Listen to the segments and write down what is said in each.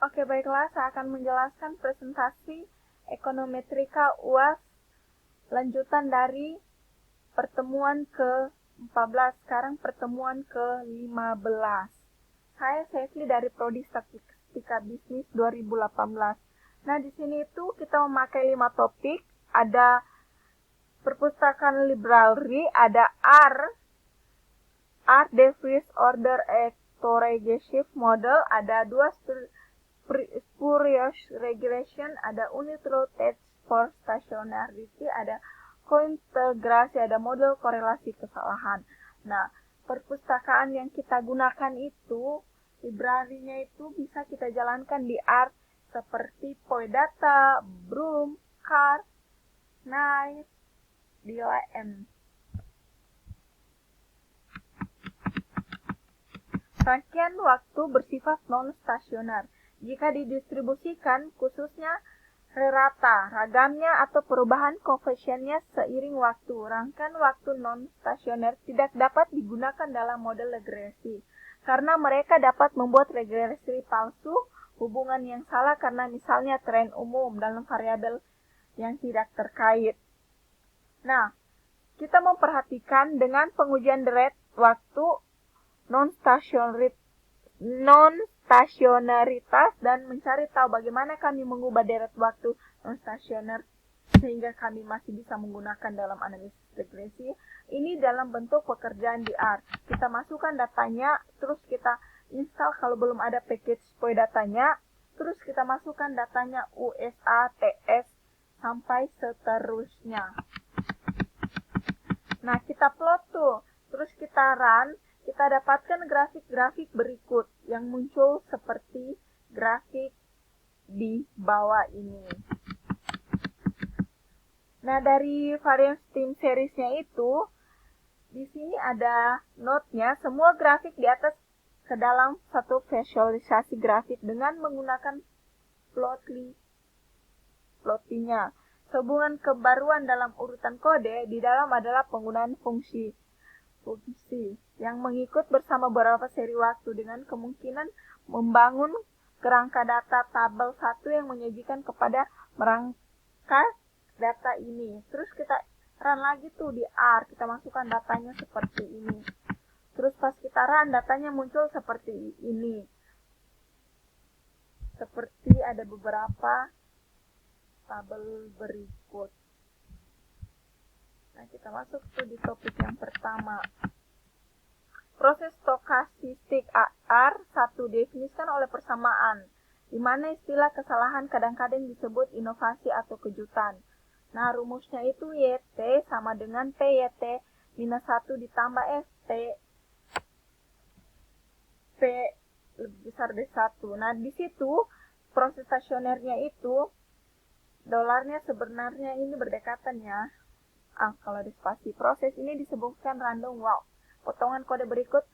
Oke, baiklah, saya akan menjelaskan presentasi ekonometrika UAS lanjutan dari pertemuan ke-14, sekarang pertemuan ke-15. Saya Sefli dari Prodi Statistika Bisnis 2018. Nah, di sini itu kita memakai 5 topik, ada perpustakaan library, ada Art Device Order Autoregressive Model, ada 2 spurious regression, ada unit row test for stationarity, ada kointegrasi, ada model korelasi kesalahan. Nah, perpustakaan yang kita gunakan itu, library-nya itu bisa kita jalankan di R seperti Poedata, Broom, Car, Knife, DLM. Rangkaian waktu bersifat non-stasioner. Jika didistribusikan, khususnya rata, ragamnya atau perubahan koefisiennya seiring waktu. Rangkaian waktu non-stasioner tidak dapat digunakan dalam model regresi, karena mereka dapat membuat regresi palsu, hubungan yang salah karena misalnya tren umum dalam variabel yang tidak terkait. Nah, kita memperhatikan dengan pengujian deret waktu non-stasionaritas dan mencari tahu bagaimana kami mengubah deret waktu non-stasioner sehingga kami masih bisa menggunakan dalam analisis regresi. Ini dalam bentuk pekerjaan di R. Kita masukkan datanya, terus kita install kalau belum ada package Poedatanya, terus kita masukkan datanya USA, TS, sampai seterusnya. Nah, kita plot tuh, terus kita run, kita dapatkan grafik-grafik berikut yang muncul seperti grafik di bawah ini. Nah, dari variance time seriesnya itu, di sini ada note-nya, semua grafik di atas ke dalam satu visualisasi grafik dengan menggunakan plotly-nya. Hubungan kebaruan dalam urutan kode di dalam adalah penggunaan fungsi yang mengikut bersama beberapa seri waktu dengan kemungkinan membangun kerangka data tabel 1 yang menyajikan kepada merangka data ini. Terus kita run lagi tuh di R, kita masukkan datanya seperti ini. Terus pas kita run, datanya muncul seperti ini. Seperti ada beberapa tabel berikut. Nah, kita masuk tuh di topik yang pertama. Proses stokastik R1 definisikan oleh persamaan, di mana istilah kesalahan kadang-kadang disebut inovasi atau kejutan. Nah, rumusnya itu YT sama dengan PYT minus 1 ditambah FT P lebih besar dari 1. Nah, di situ proses stasionernya itu dolarnya sebenarnya ini berdekatan ya. Kalau di spasi proses ini disebutkan random walk. Potongan kode berikut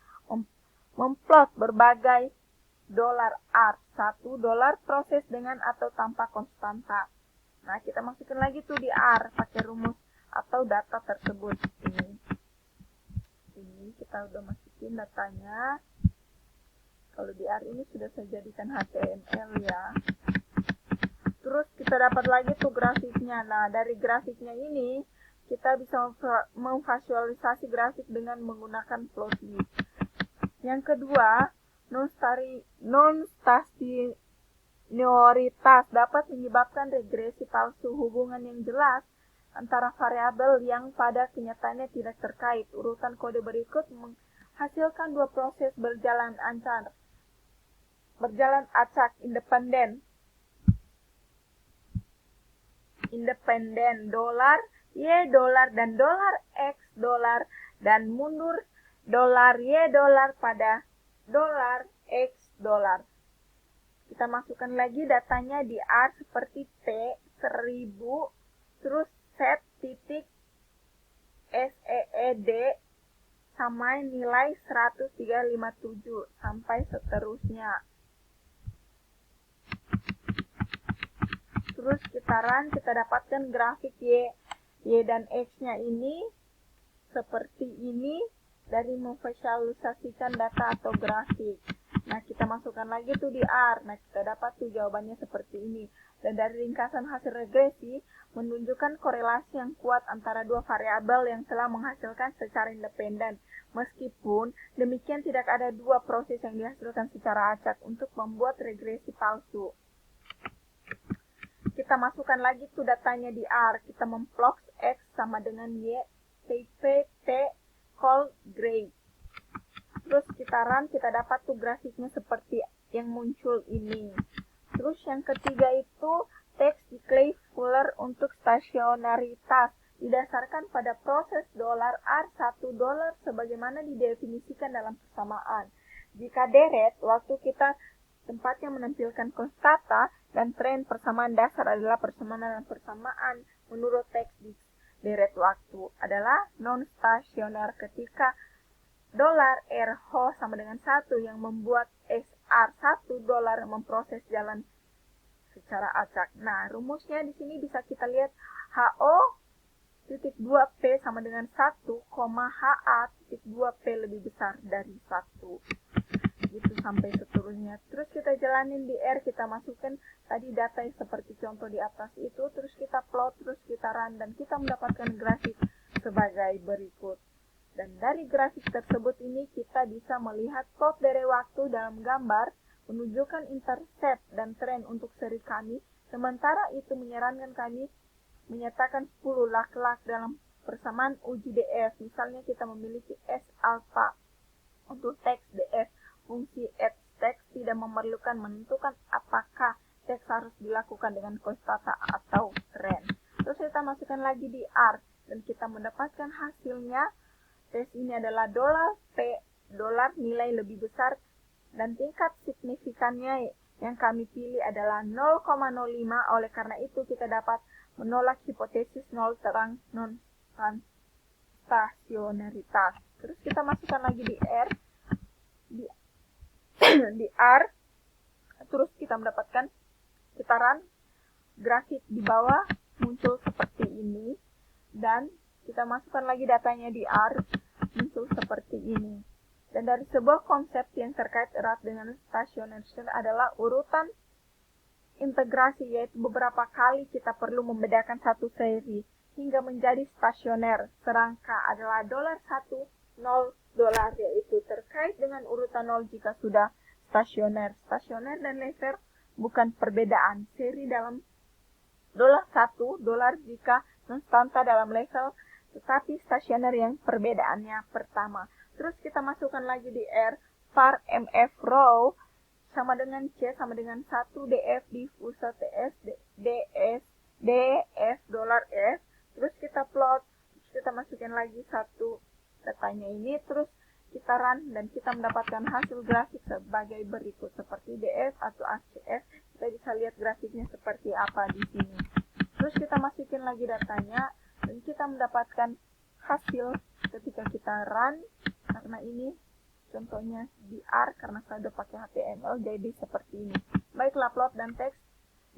memplot berbagai dolar R1 dolar proses dengan atau tanpa konstanta. Nah, kita masukin lagi tuh di R pakai rumus atau data tersebut. Ini kita udah masukin datanya. Kalau di R ini sudah saya jadikan HTML ya. Terus kita dapat lagi tuh grafiknya. Nah, dari grafiknya ini kita bisa memvisualisasi grafik dengan menggunakan plotly. Yang kedua, non-stasionaritas dapat menyebabkan regresi palsu, hubungan yang jelas antara variabel yang pada kenyataannya tidak terkait. Urutan kode berikut menghasilkan dua proses berjalan acak independen dolar Y dolar dan dolar X dolar dan mundur dolar Y dolar pada dolar X dolar. Kita masukkan lagi datanya di R seperti T1000 terus set titik SEED sama nilai 10357 sampai seterusnya. Terus kita run, kita dapatkan grafik Y dan X-nya ini seperti ini dari memvisualisasikan data atau grafik. Nah, kita masukkan lagi tuh di R. Nah, kita dapat tuh jawabannya seperti ini. Dan dari ringkasan hasil regresi, menunjukkan korelasi yang kuat antara dua variabel yang telah menghasilkan secara independen. Meskipun demikian tidak ada dua proses yang dihasilkan secara acak untuk membuat regresi palsu. Kita masukkan lagi tuh datanya di R. Kita memplot X sama dengan Y, TP, T, call, grade. Terus kita run, kita dapat tuh grafiknya seperti yang muncul ini. Terus yang ketiga itu text decay fuller untuk stasionaritas didasarkan pada proses $R1 sebagaimana didefinisikan dalam persamaan. Jika deret, waktu kita tempatnya menampilkan konstanta dan tren persamaan dasar adalah persamaan menurut teks di deret waktu adalah non-stasioner ketika $R sama dengan 1 yang membuat $1 memproses jalan secara acak. Nah, rumusnya di sini bisa kita lihat HO.2P sama dengan 1, HA.2P lebih besar dari 1. Gitu sampai seterusnya. Terus kita jalanin di R, kita masukkan tadi data yang seperti contoh di atas itu, terus kita plot, terus kita run, dan kita mendapatkan grafik sebagai berikut. Dan dari grafik tersebut ini kita bisa melihat plot dari waktu dalam gambar, menunjukkan intercept dan tren untuk seri kami, sementara itu menyarankan kami menyatakan 10 lak-lak dalam persamaan uji DF. Misalnya kita memiliki S alpha untuk teks DF, fungsi add text tidak memerlukan menentukan apakah teks harus dilakukan dengan konstanta atau tren. Terus kita masukkan lagi di R dan kita mendapatkan hasilnya. Tes ini adalah $P, nilai lebih besar, dan tingkat signifikannya yang kami pilih adalah 0,05. Oleh karena itu kita dapat menolak hipotesis nol terang non-stasionaritas. Terus kita masukkan lagi di R, di R, terus kita mendapatkan getaran grafik di bawah muncul seperti ini, dan kita masukkan lagi datanya di R, muncul seperti ini. Dan dari sebuah konsep yang terkait erat dengan stasioner adalah urutan integrasi, yaitu beberapa kali kita perlu membedakan satu seri hingga menjadi stasioner. Serangka adalah $1, $0, yaitu terkait dengan urutan 0 jika sudah stasioner. Stasioner dan lever bukan perbedaan. Seri dalam $1 jika konstanta dalam level, tetapi stasioner yang perbedaannya pertama. Terus kita masukkan lagi di R, var mf row sama dengan C sama dengan 1 df diffusa ts ds df $f. Terus kita plot, terus kita masukin lagi satu datanya ini, terus kita run dan kita mendapatkan hasil grafik sebagai berikut seperti df atau HCF. Kita bisa lihat grafiknya seperti apa di sini. Terus kita masukin lagi datanya dan kita mendapatkan hasil ketika kita run. Karena ini contohnya di R, karena saya sudah pakai HTML, jadi seperti ini. Baiklah, plot dan teks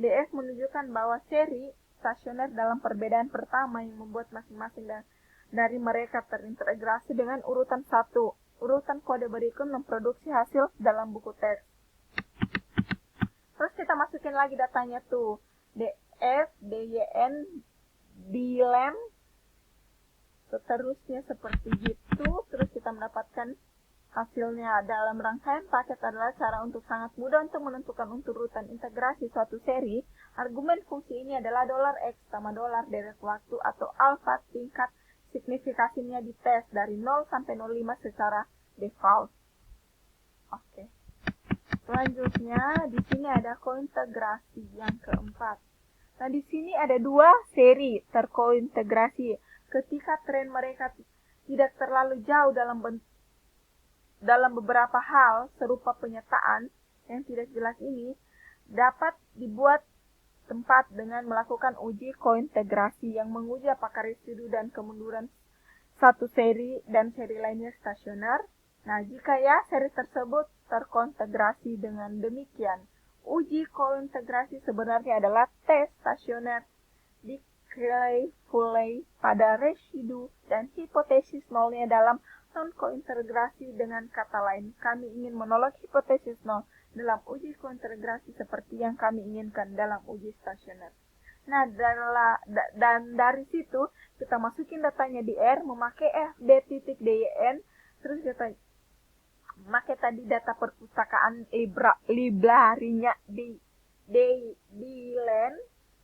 DF menunjukkan bahwa seri stasioner dalam perbedaan pertama yang membuat masing-masing dari mereka terintegrasi dengan urutan 1. Urutan kode berikut memproduksi hasil dalam buku teks. Terus kita masukin lagi datanya tuh. DF, DYN, DLAM, seterusnya seperti gitu. Terus kita mendapatkan hasilnya. Dalam rangkaian paket adalah cara untuk sangat mudah untuk menentukan urutan integrasi suatu seri. Argumen fungsi ini adalah $X sama $deret waktu atau alfa, tingkat signifikasinya dites dari 0 sampai 05 secara default. Oke. Selanjutnya di sini ada kointegrasi yang keempat. Nah, di sini ada dua seri terkointegrasi. Ketika tren mereka tidak terlalu jauh dalam beberapa hal, serupa penyataan yang tidak jelas ini, dapat dibuat tempat dengan melakukan uji kointegrasi yang menguji apakah residu dan kemunduran satu seri dan seri lainnya stasioner. Nah, jika ya, seri tersebut terkointegrasi dengan demikian. Uji kointegrasi sebenarnya adalah tes stasioner decay fully pada residu dan hipotesis nolnya dalam non-kointegrasi. Dengan kata lain, kami ingin menolak hipotesis nol dalam uji kointegrasi seperti yang kami inginkan dalam uji stasioner. Nah, dan dari situ kita masukin datanya di R memakai fd.dyn, terus kita memakai tadi data perpustakaan library-nya di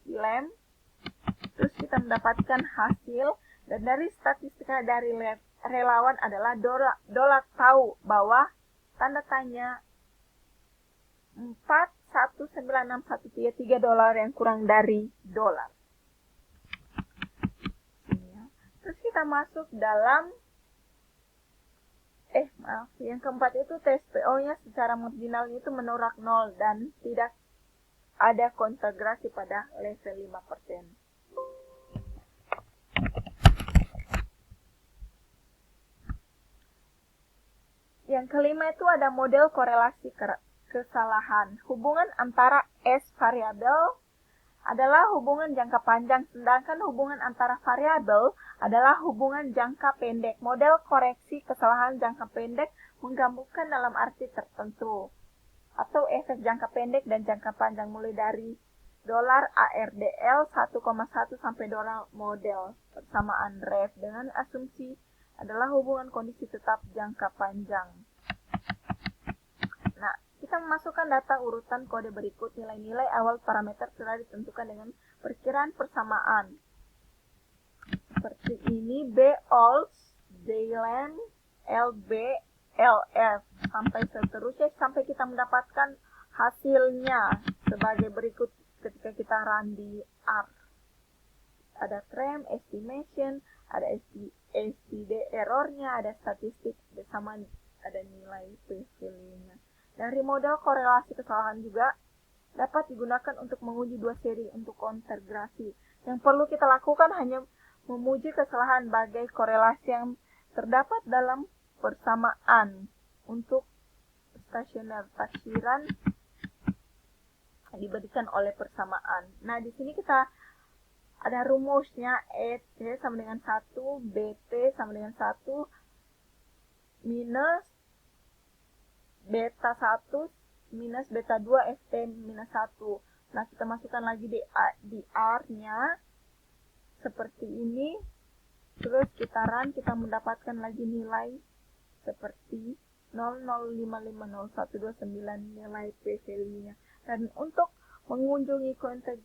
LAM, terus kita mendapatkan hasil. Dan dari statistika dari relawan adalah dolar tahu bahwa tanda tanya 4196133 dolar yang kurang dari dolar. Terus kita masuk dalam yang keempat itu TSPO-nya secara marginal itu menolak 0 dan tidak ada kontegrasi pada level 5%. Yang kelima itu ada model korelasi kesalahan. Hubungan antara S variabel adalah hubungan jangka panjang, sedangkan hubungan antara variabel adalah hubungan jangka pendek. Model koreksi kesalahan jangka pendek menggabungkan dalam arti tertentu atau efek jangka pendek dan jangka panjang mulai dari dolar ARDL 1,1 sampai dolar model persamaan ref dengan asumsi adalah hubungan kondisi tetap jangka panjang. Nah, kita memasukkan data urutan kode berikut. Nilai-nilai awal parameter telah ditentukan dengan perkiraan persamaan. Seperti ini, BOLS, DLAN, LB, LF, sampai seterusnya, sampai kita mendapatkan hasilnya sebagai berikut ketika kita run di R. Ada trend, estimation, ada STD errornya, ada statistik, sama ada nilai p-value-nya. Dari model korelasi kesalahan juga dapat digunakan untuk menguji dua seri untuk kontegrasi. Yang perlu kita lakukan hanya memuji kesalahan bagai korelasi yang terdapat dalam persamaan. Untuk stasioner, taksiran diberikan oleh persamaan. Nah, di sini kita ada rumusnya, ET sama dengan 1, BT sama dengan 1, minus beta 1, minus beta 2, FT minus 1. Nah, kita masukkan lagi di R-nya, seperti ini. Terus kita run, kita mendapatkan lagi nilai seperti 0,0550129 nilai p-value-nya. Dan untuk mengunjungi kontegrasi,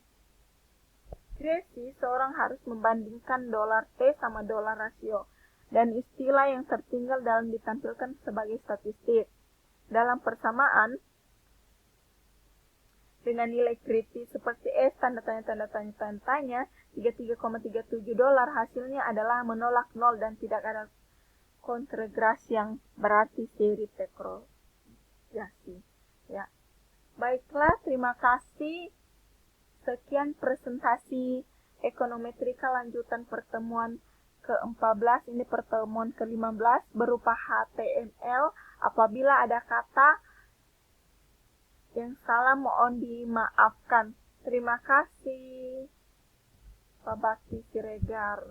seorang harus membandingkan dolar T sama dolar rasio dan istilah yang tertinggal dalam ditampilkan sebagai statistik. Dalam persamaan dengan nilai kritis seperti S tanda tanya 33,37 dolar, hasilnya adalah menolak 0 dan tidak ada kontegrasi yang berarti seri pekrojasi. Ya. Baiklah, terima kasih. Sekian presentasi ekonometrika lanjutan pertemuan ke-14, ini pertemuan ke-15 berupa HTML. Apabila ada kata yang salah mohon dimaafkan. Terima kasih. Pak Bakti Siregar.